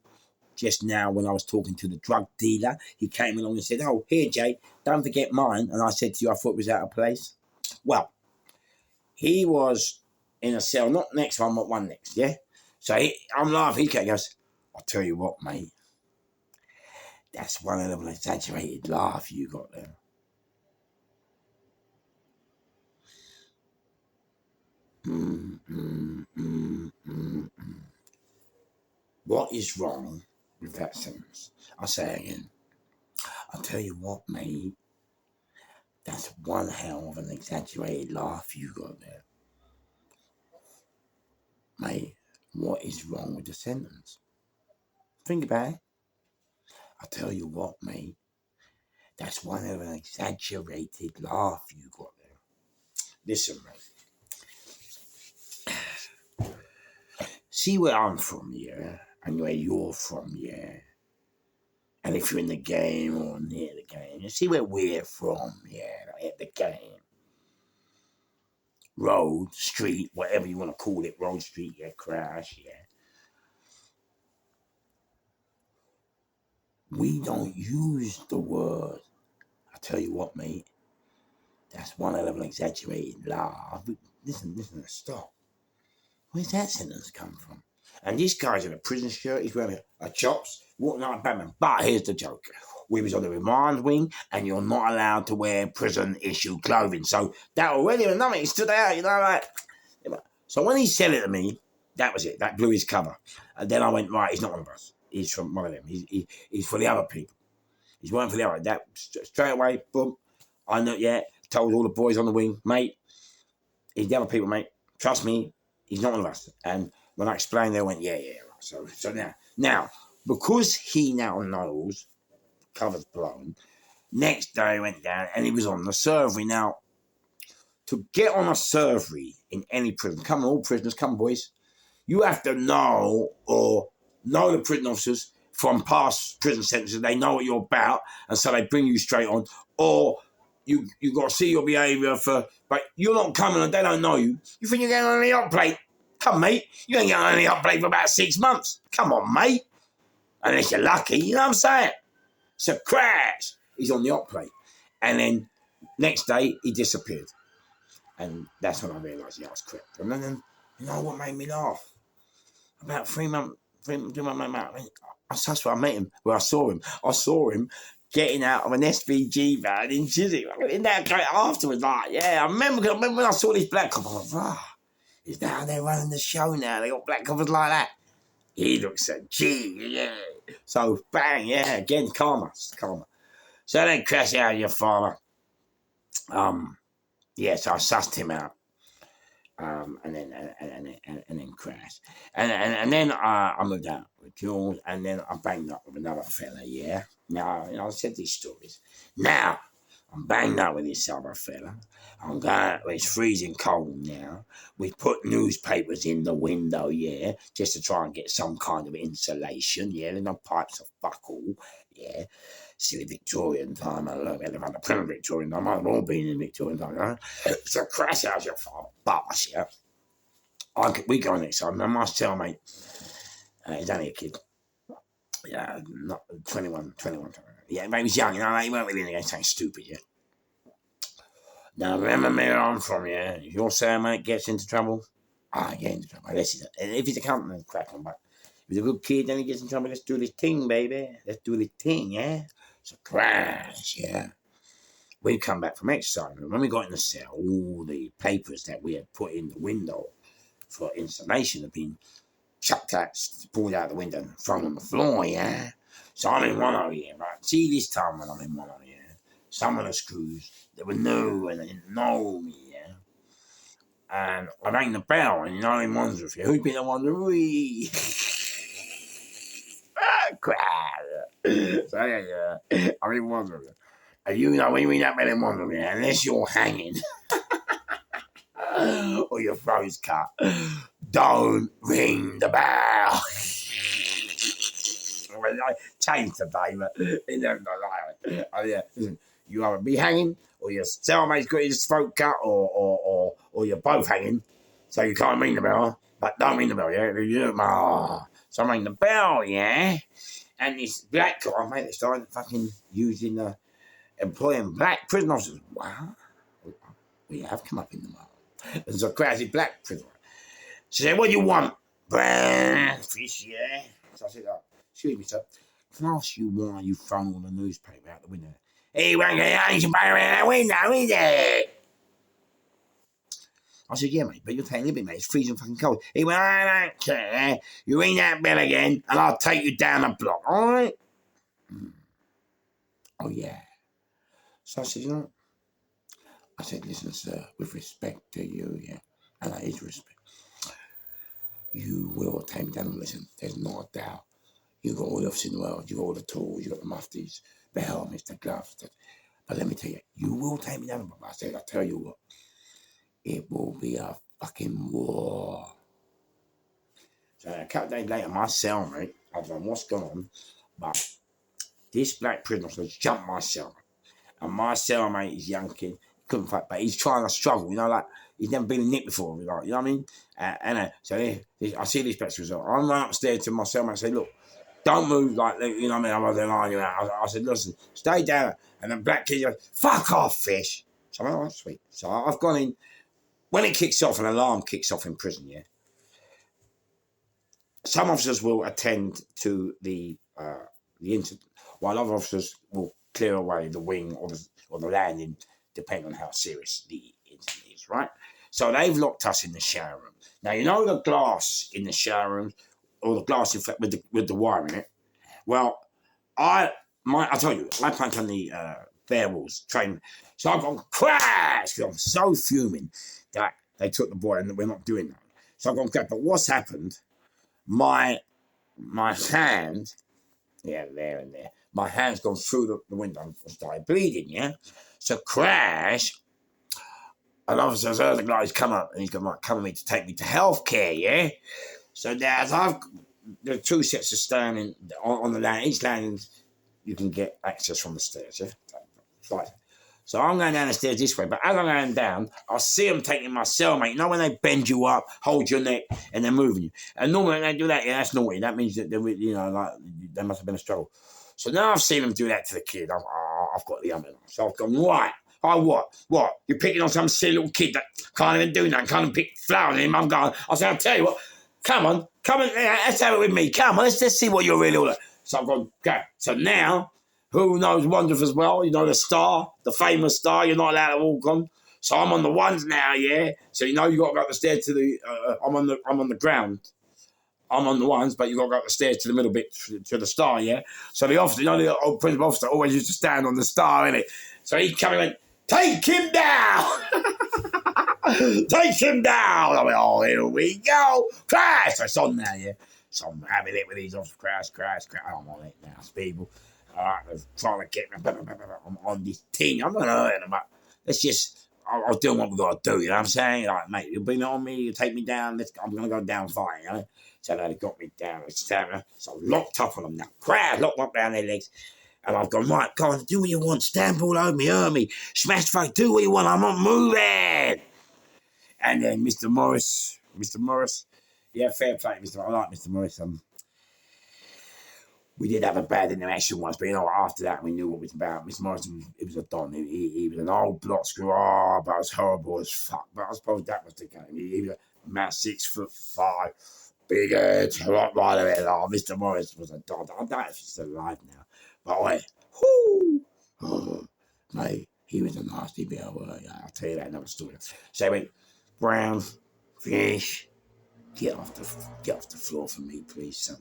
just now when I was talking to the drug dealer? He came along and said, oh, here, Jay, don't forget mine. And I said to you, I thought it was out of place. Well, he was in a cell, not next one, but one next, yeah? So I'm laughing. He goes, I'll tell you what, mate. That's one of them exaggerated laugh you got there. What is wrong with that sentence? I'll say it again. I'll tell you what, mate. That's one hell of an exaggerated laugh you got there. Mate, what is wrong with the sentence? Think about it. I'll tell you what, mate. That's one of an exaggerated laugh you got there. Listen, mate. See where I'm from, yeah? And where you're from, yeah? And if you're in the game or near the game, you see where we're from, yeah? At the game. Road, street, whatever you want to call it. Road, street, yeah, crash, yeah. We don't use the word. I tell you what, mate. That's one hell of an exaggerated laugh. Listen, stop. Where's that sentence come from? And this guy's in a prison shirt. He's wearing a chops, walking like Batman. But here's the joke. We was on the remand wing, and you're not allowed to wear prison-issue clothing. So that already, another, he stood out, you know, like. So when he said it to me, that was it. That blew his cover. And then I went, right, he's not one of us. He's from one of them. He's for the other people. He's one for the other. That straight away, boom. I know, yeah. Told all the boys on the wing, mate. He's the other people, mate. Trust me, he's not one of us. And when I explained, they went, yeah. Right. So now, because he now knows, cover's blown. Next day, he went down and he was on the surgery. Now, to get on a surgery in any prison, come on, all prisoners, come boys. You have to know the prison officers from past prison sentences. They know what you're about, and so they bring you straight on. Or you got to see your behaviour but you're not coming and they don't know you. You think you're getting on the hot plate? Come, mate. You ain't getting on the hot plate for about 6 months. Come on, mate. Unless you're lucky, you know what I'm saying? So crash. He's on the hot plate. And then next day, he disappeared. And that's when I realised, I was correct. And then, you know what made me laugh? About 3 months, I swear I met him, where I saw him getting out of an SVG van in Chiswick. In that great afterwards, like, yeah, I remember when I saw this black cop, I was is that how they're running the show now? They got black coppers like that. He looks at yeah. So, bang, yeah, again, karma. So then crash out of your father. Yeah, so I sussed him out. And then crashed. And then I moved out with Jules, and then I banged up with another fella, yeah. Now, I said these stories. Now, I'm banged up with this other fella. I'm going, it's freezing cold now. We put newspapers in the window, yeah, just to try and get some kind of insulation, yeah. There's no pipes of fuck all, yeah. Silly Victorian time, I love it. About the present Victorian time, I've all been in Victorian time, huh? It's a crash house, your boss, yeah. We go next time, and my cellmate, he's only a kid. Yeah, not 21. Yeah, but he was young, he weren't really doing anything stupid yet. Now, remember where I'm from, yeah? If your cellmate gets into trouble, I get into trouble. And if he's a company, crack on, but if he's a good kid, then he gets in trouble. Let's do this thing, baby. Let's do this thing, yeah? So crash, yeah. We come back from exercise, and when we got in the cell, all the papers that we had put in the window for insulation had been chucked out, pulled out the window and thrown on the floor, yeah? So I'm in one over here, right? See, this time when I'm in one over here, some of the screws, they were new and they didn't know me, yeah? And I rang the bell, and in Wandsworth, who'd be the one to read? So yeah, I'm in Wandsworth. And when you ring that bell in Wandsworth, unless you're hanging or your throat's cut, don't ring the bell. I changed today, but they never like it. Oh yeah, you either be hanging or your cellmate's got his throat cut, or you're both hanging, so you can't ring the bell. But don't ring the bell, yeah. So I ring the bell, yeah. And this black guy, mate, they started fucking using employing black prison officers. Wow, we have come up in the world. There's a crazy black prisoner. She said, "What do you want?" Brown fish, yeah. So I said, "Excuse me, sir. Can I ask you why you thrown all the newspaper out the window?" "He won't get out the window, is it?" I said, "Yeah, mate, but you're taking a bit, mate. It's freezing fucking cold." He went, "I don't care. You ring that bell again, and I'll take you down the block, all right?" "Oh, yeah." So I said, I said, "Listen, sir, with respect to you, yeah, and that is respect, you will take me down. Listen, there's not a doubt. You've got all the officers in the world. You've got all the tools. You've got the muftis, the helmets, the gloves. But let me tell you, you will take me down." I said, "I'll tell you what, it will be a fucking war." So a couple of days later, my cellmate, I don't know what's going on, but this black prisoner has jumped my cellmate. And my cellmate is young kid, couldn't fight, but he's trying to struggle, like he's never been in Nick before, you know what I mean? So I see this black result. I'm right upstairs to my cellmate and say, "Look, don't move, like, you know what I mean? I'm going to line you out." I said, "Listen, stay down." And the black kid goes, "Fuck off, fish." So I'm like, "Oh, sweet." So I've gone in. When it kicks off, an alarm kicks off in prison, yeah? Some officers will attend to the incident, while other officers will clear away the wing or the landing, depending on how serious the incident is, right? So they've locked us in the shower room. Now, the glass in the shower room, or the glass in fact with the wire in it. Well, I told you, I punched on the bare walls train. So I've gone crash. I'm so fuming that they took the boy and we're not doing that. So I've gone crash. But what's happened? My hand, yeah, there and there. My hand's gone through the window and started bleeding. Yeah. So crash. And officer heard the guy's come up and he's going come with me to take me to healthcare. Yeah. So there's there are two sets of standing on the land. Each landing, you can get access from the stairs, yeah? Right. So I'm going down the stairs this way, but as I'm going down, I see them taking my cellmate. When they bend you up, hold your neck, and they're moving you. And normally when they do that, yeah, that's naughty. That means that, there must have been a struggle. So now I've seen them do that to the kid. I've got the umbrella. So I've gone, right. Oh, what? You're picking on some silly little kid that can't even do nothing, can't even pick flowers in him. I'm going, I said, I'll tell you what, come on, let's have it with me. Come on, let's see what you're really all about. So I've gone, okay. So now, who knows Wandsworth as well? The star, the famous star, you're not allowed to walk on. So I'm on the ones now, yeah. So you got to go up the stairs to the. I'm on the ground. I'm on the ones, but you got to go up the stairs to the middle bit to the star, yeah. So the officer, the old principal officer, always used to stand on the star, innit? So he came and went, "Take him down." "Take him down." I went, "Oh, here we go." Crash. So it's on now, yeah. So I'm having it with these officers. Crash. I'm on it now, people. They're trying to get me. I'm on this thing. I'm not hurting them, but let's just. I'll do what we've got to do, you know what I'm saying? Like, mate, you'll be on me, you take me down, I'm going to go down fighting, you know? So they got me down, so I'm locked up on them now. Crowd, locked up down their legs. And I've gone, right, go on, do what you want, stamp all over me, hurt me, smash face, do what you want, I'm not moving. And then Mr. Morris, yeah, fair play, I like Mr. Morris. We did have a bad interaction once, but you know, after that, we knew what it was about. Mr. Morrison, he was a don. He was an old block screw. Oh, but it was horrible as fuck. But I suppose that was the game. He was a man 6'5", big head, right of it. Oh, Mr. Morris was a don. I don't know if he's still alive now. But mate, he was a nasty bit of work. I'll tell you that another story. So I went, Brown, finish, get off the floor for me, please, son.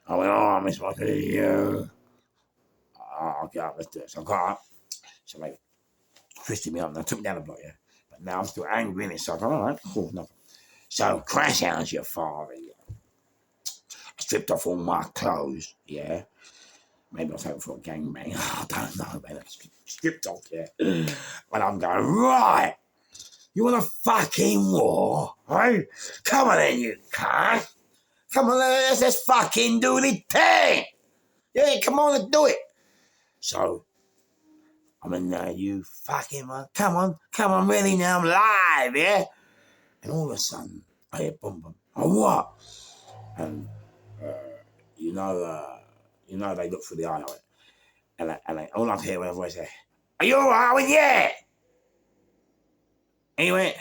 I went, Miss Michael, yeah. I'll get up, let's do it. So I got up. So they twisted me up and they took me down the block, yeah. But now I'm still angry in it, so I go, all right, cool, nothing. So crash hours your father, yeah. I stripped off all my clothes, yeah. Maybe I was hoping for a gangbang. I don't know, man. I stripped off, yeah. And I'm going, right. You want a fucking war, right? Come on then, you cunt. Come on, let's just fucking do the thing. Yeah, come on and do it. So, I'm in there, you fucking man. Come on, really now, I'm live, yeah? And all of a sudden, I hear boom, boom. Oh, what? And, you know, they look through the eye of it. And all I hear was a voice say, are you all right? I went, yeah. And he went,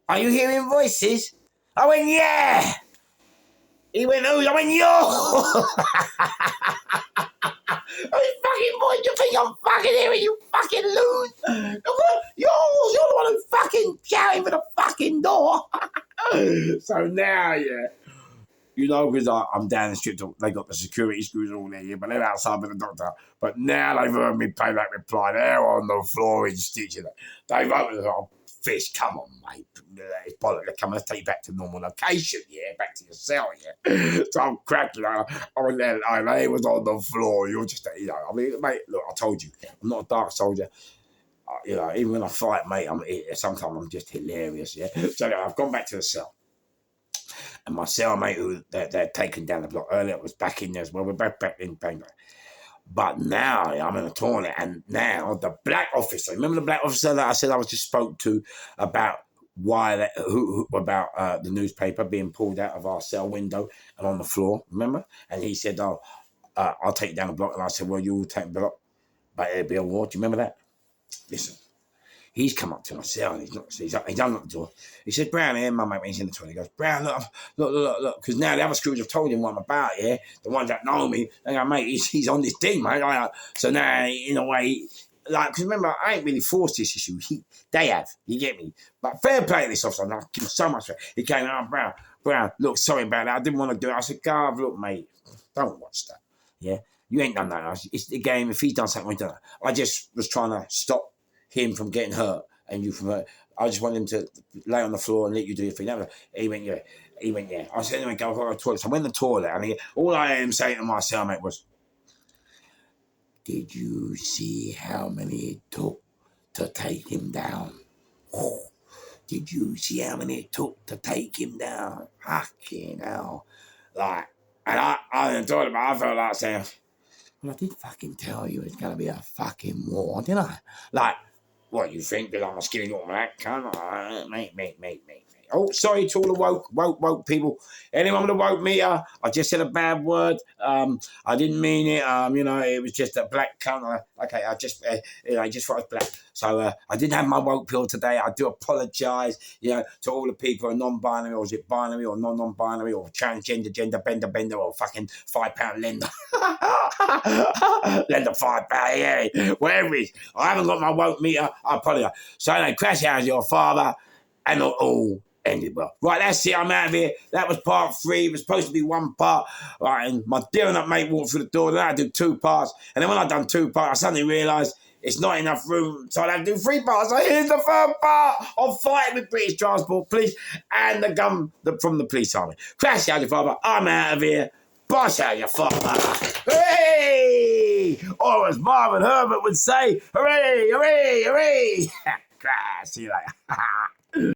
are you hearing voices? I went, yeah. He went, who? I went, yo. I went, fucking boy, you think I'm fucking hearing you fucking loon? You're the one who's fucking shouting for the fucking door. So now, yeah. You know, because I'm down the street, they got the security screws all there, yeah, but they're outside with the doctor. But now they've heard me pay that reply. They're on the floor in stitching it. They've opened the fish. Come on, mate. It's bollocks. They're coming to take you back to normal location, yeah, back to your cell, yeah. So I'm cracking. I was there, they was on the floor. You're just, you know, I mean, mate, look, I told you, I'm not a dark soldier. You know, even when I fight, mate, sometimes I'm just hilarious, yeah. So I've gone back to the cell. And my cellmate, who they're taken down the block earlier, was back in there as well. We're both back in Bangor. But now I'm in a tournament, and now the black officer, remember the black officer that I said I was just spoke to about about the newspaper being pulled out of our cell window and on the floor, remember? And he said, I'll take you down the block. And I said, well, you'll take the block, but it'll be a war. Do you remember that? Listen. He's come up to my cell and he's unlocked the door. He said, Brown, here, my mate, when he's in the toilet, he goes, Brown, look, because now the other screws have told him what I'm about, yeah? The ones that know me, they go, mate, he's on this thing, mate. So now, in a way, because remember, I ain't really forced this issue. They have, you get me? But fair play to this officer, I give him so much for it. He came out, Brown, look, sorry about that. I didn't want to do it. I said, Garv, look, mate, don't watch that, yeah? You ain't done that. It's the game. If he's done something, we've done it. I just was trying to stop him from getting hurt and you from hurt. I just want him to lay on the floor and let you do your thing. He went, yeah. I said, anyway, go to the toilet. So I went to the toilet and all I am saying to my cellmate was, did you see how many it took to take him down? Oh, did you see how many it took to take him down? Fucking hell. Like, and I enjoyed it, but I felt like saying, well, I did fucking tell you it's going to be a fucking war, didn't I? Like, what, you think that I'm a skinny little man? Come on, mate. Oh, sorry to all the woke people. Anyone that woke me, I just said a bad word. I didn't mean it. It was just a black cunt. Okay, I just thought it was black. So I didn't have my woke pill today. I do apologise, to all the people who are non-binary, or is it binary, or non-binary, or transgender, gender, bender, or fucking £5 lender. Lender £5, yeah, whatever it is. I haven't got my woke meter. I apologise. So anyway, crash house your father, and all ended well. Right, that's it. I'm out of here. That was part 3. It was supposed to be 1 part. Right, and my dear enough mate walked through the door. Then I do 2 parts. And then when I done 2 parts, I suddenly realised it's not enough room, so I had to do 3 parts. So here's the 3rd part of fighting with British Transport Police and the gun from the police army. Crash out your father. I'm out of here. Bosh out your father. Hooray! Or as Marvin Herbert would say, hooray, hooray, hooray. See you later.